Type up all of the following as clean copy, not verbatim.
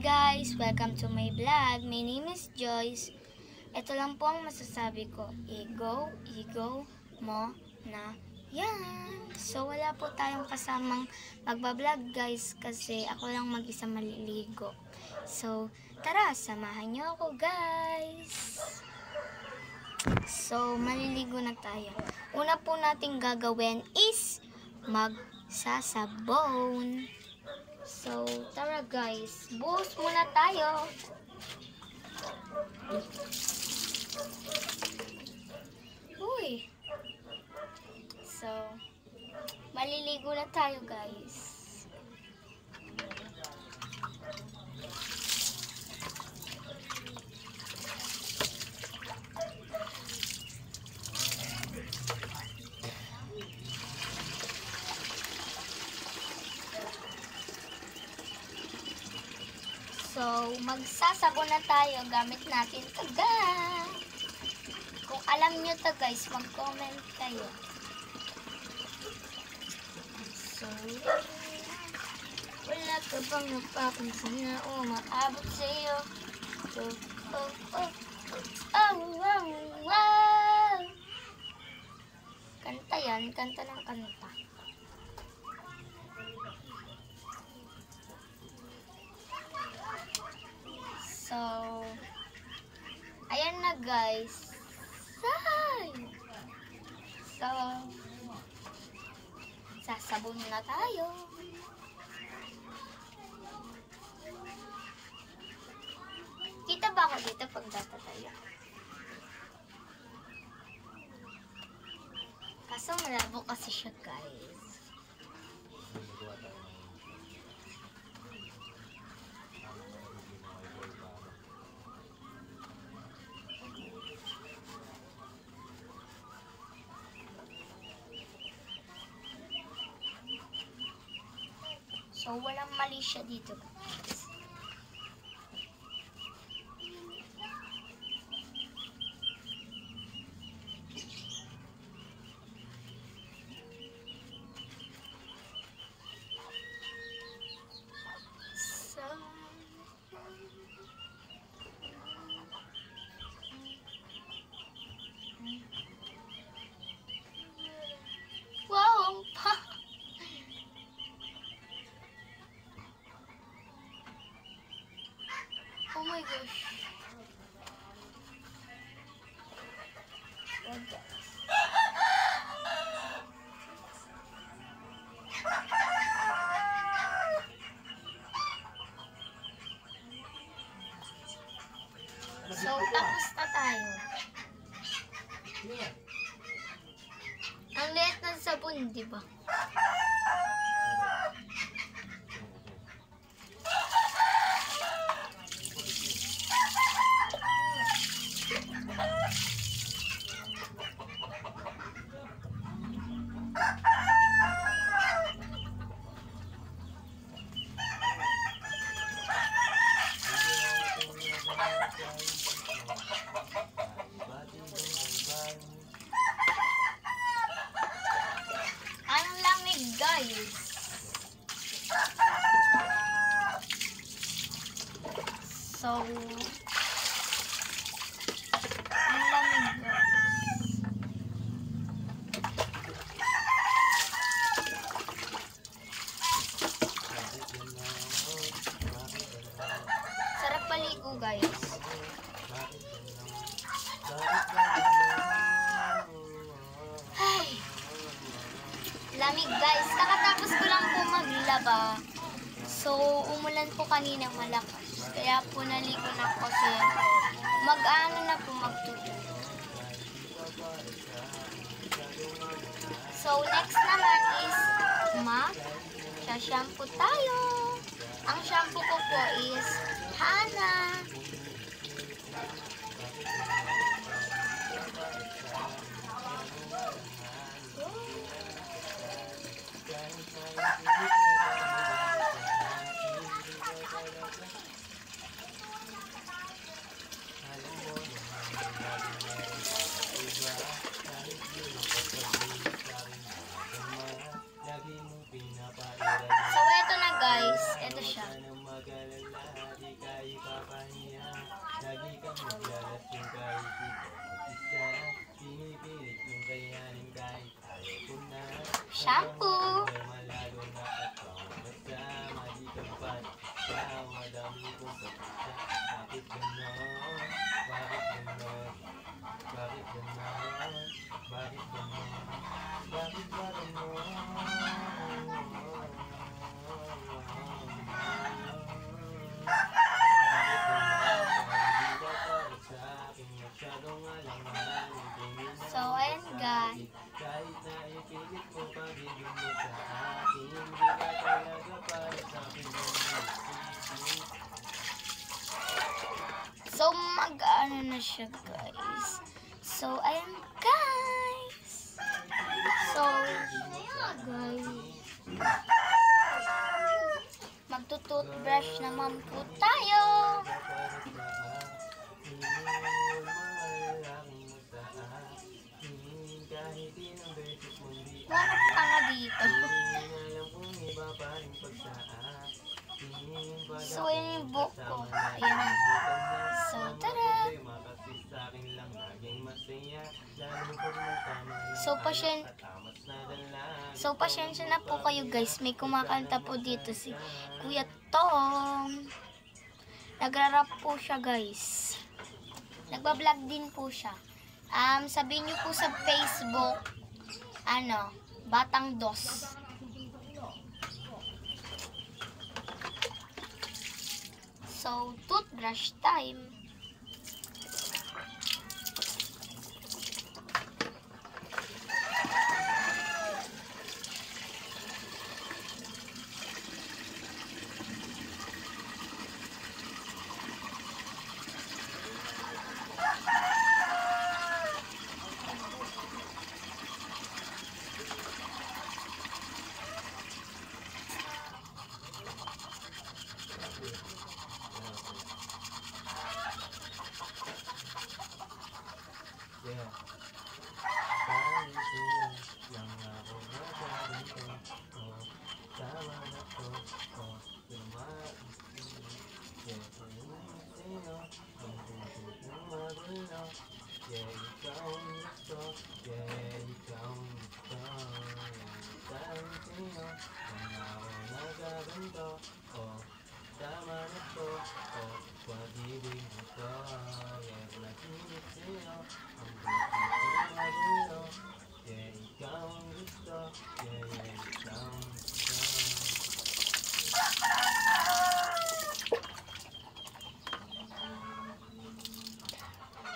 guys! Welcome to my vlog. My name is Joyce. Ito lang po ang masasabi ko. Igo mo na yan. So, wala po tayong kasamang magbablog guys kasi ako lang mag-isa maliligo. So, tara, samahan nyo ako guys! So, maliligo na tayo. Una po nating gagawin is magsasabon. So, tara guys. Buhos muna tayo. Uy. So, maliligo na tayo guys. So, magsasabon na tayo gamit natin ito guys. Kung alam nyo to guys, mag-comment kayo. So, wala ka bang napapansin na umaabot sa'yo? Wow! Kanta yan, kanta ng kanta. So, ayan na guys. So, sasabon na tayo. Kita ba ako dito pag tatatayo? Kaso malabo kasi siya guys. So, walang mali siya dito guys. So, wow, ang pa. Oh my gosh. Oh guys. So, tapos na tayo. Ang liit ng sabon, di ba? Ang lamig guys. So, ang lamig guys. Sarap paligo guys. Ay, lamig guys. Kakatapos ko lang po maglaba. So, umulan po kanina malakas. Kaya po naligo na ako kasi mag-ano na po magtulog. So, next naman is mag-shampoo tayo. Ang shampoo ko po is Hana. So, eto na guys. Eto siya. ipapahiya. Lagi kang maglalasing kahit isa. Pinipilit mong kayanin kahit ayaw ko na. Shampoo! Malalo na at pangabasa. Malikang pagkaw, madami kong pagkasa. Bakit ganon? Bakit ganon? Bakit ganon? Bakit ganon? Bakit ba ganon? So, ayan guys. Kahit na ipilit mo pag-ibig mo sa akin, hindi ka talaga para sa akin. So, mag-ano na siya guys. So, ayan guys. So, ayan guys. Magtutoothbrush naman po tayo. Wala tanga dito. So, yun yung book ko. Ayan na. So, tara! So, pasensya na po kayo guys. May kumakanta po dito si Kuya Tom. Nagra-rap po siya guys. Nagbablog din po siya. Sabihin niyo po sa Facebook, Batang Dos. So, toothbrush time.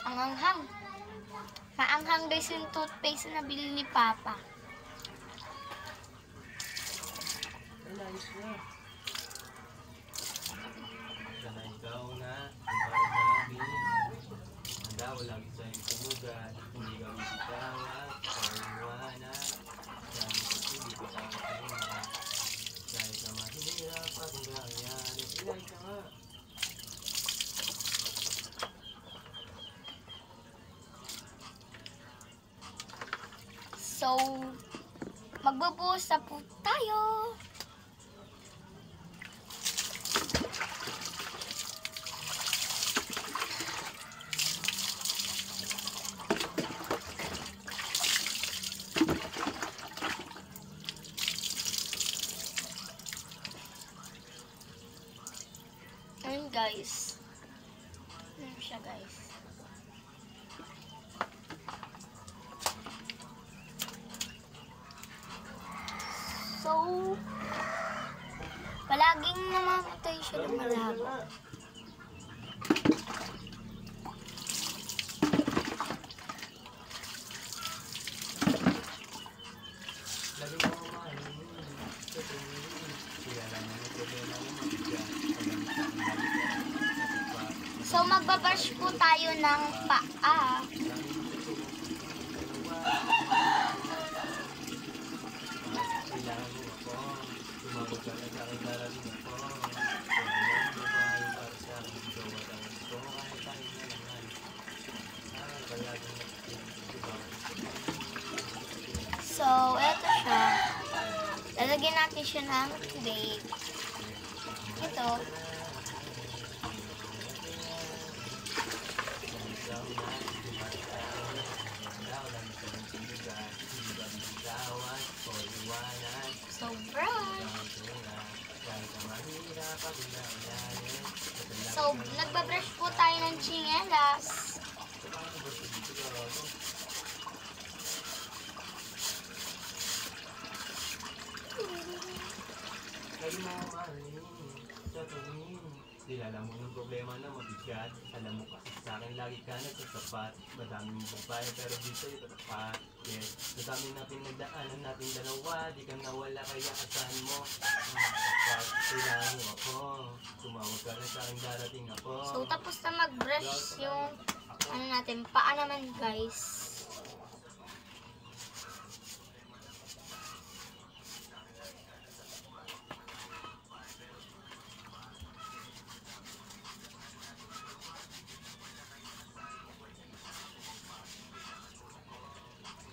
Ang anghang. Maanghang guys yung toothpaste na nabili ni Papa. Sana ikaw na, ikaw sa akin. Handa ko lang sa'yo tumugat. Hindi ka bibitawan, ikaw iwanan. Dahil kasi di ko sa akin. Dahil ka mahirap at ganyan. Ilay ka nga. So, magbubuhos na po tayo. Ayun guys. Ayun siya guys. So, palaging namamatay siya ng malabo. So, magbabash po tayo ng paa. So, eto siya. Lalagyan natin siya ng tape. Ito. ilalim. So, nagbabrush po tayo ng tsinelas. Paano ba ito dito gago? Lagi mo mahalin sa tuwing dilala mo ng problema na mabigat. Alam mo kasi sa akin lagi ka nagsasapat. Madami mong babae pero dito ito tapat. Yes, sa dami na pinagdaanan natin dalawa. Di kang nawala kaya asahan mo. Kapag kailangan mo ako, tumawag ka na sa akin darating ako. So, tapos na mag-brush yung ano natin, paa naman guys.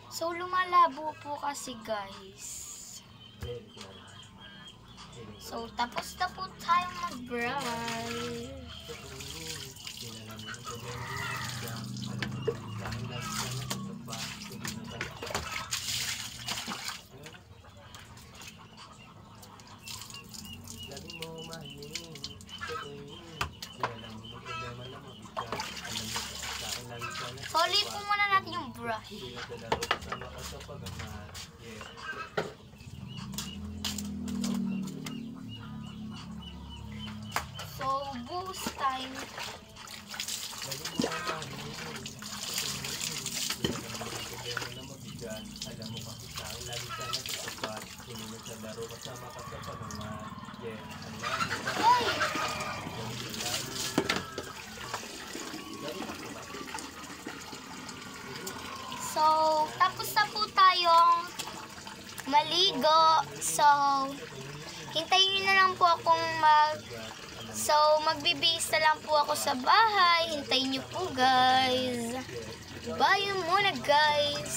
So, lumalabo po kasi guys. So, tapos na po tayong mag-brush. Lagi mo mahalin sa tuwing dilala mo ng problema na mabigat. Alam mo sa akin lagi ka na So, ulit po muna natin yung brush. hindi na talaro kasama ka sa pagmamahal. Yeah. So, boost time. Lagi mo mahalin sa tuwing dilala mo ng problema na mabigat. Alam mo kasi sa akin lagi ka na sasapat. Hindi na talaro kasama ka sa pagmamahal. Yeah. Alam mo ba? Hoy! So, tapos na po tayong maligo. So, hintayin nyo na lang po akong So, magbibihis na lang po ako sa bahay. Hintayin nyo po, guys. Bye muna, guys.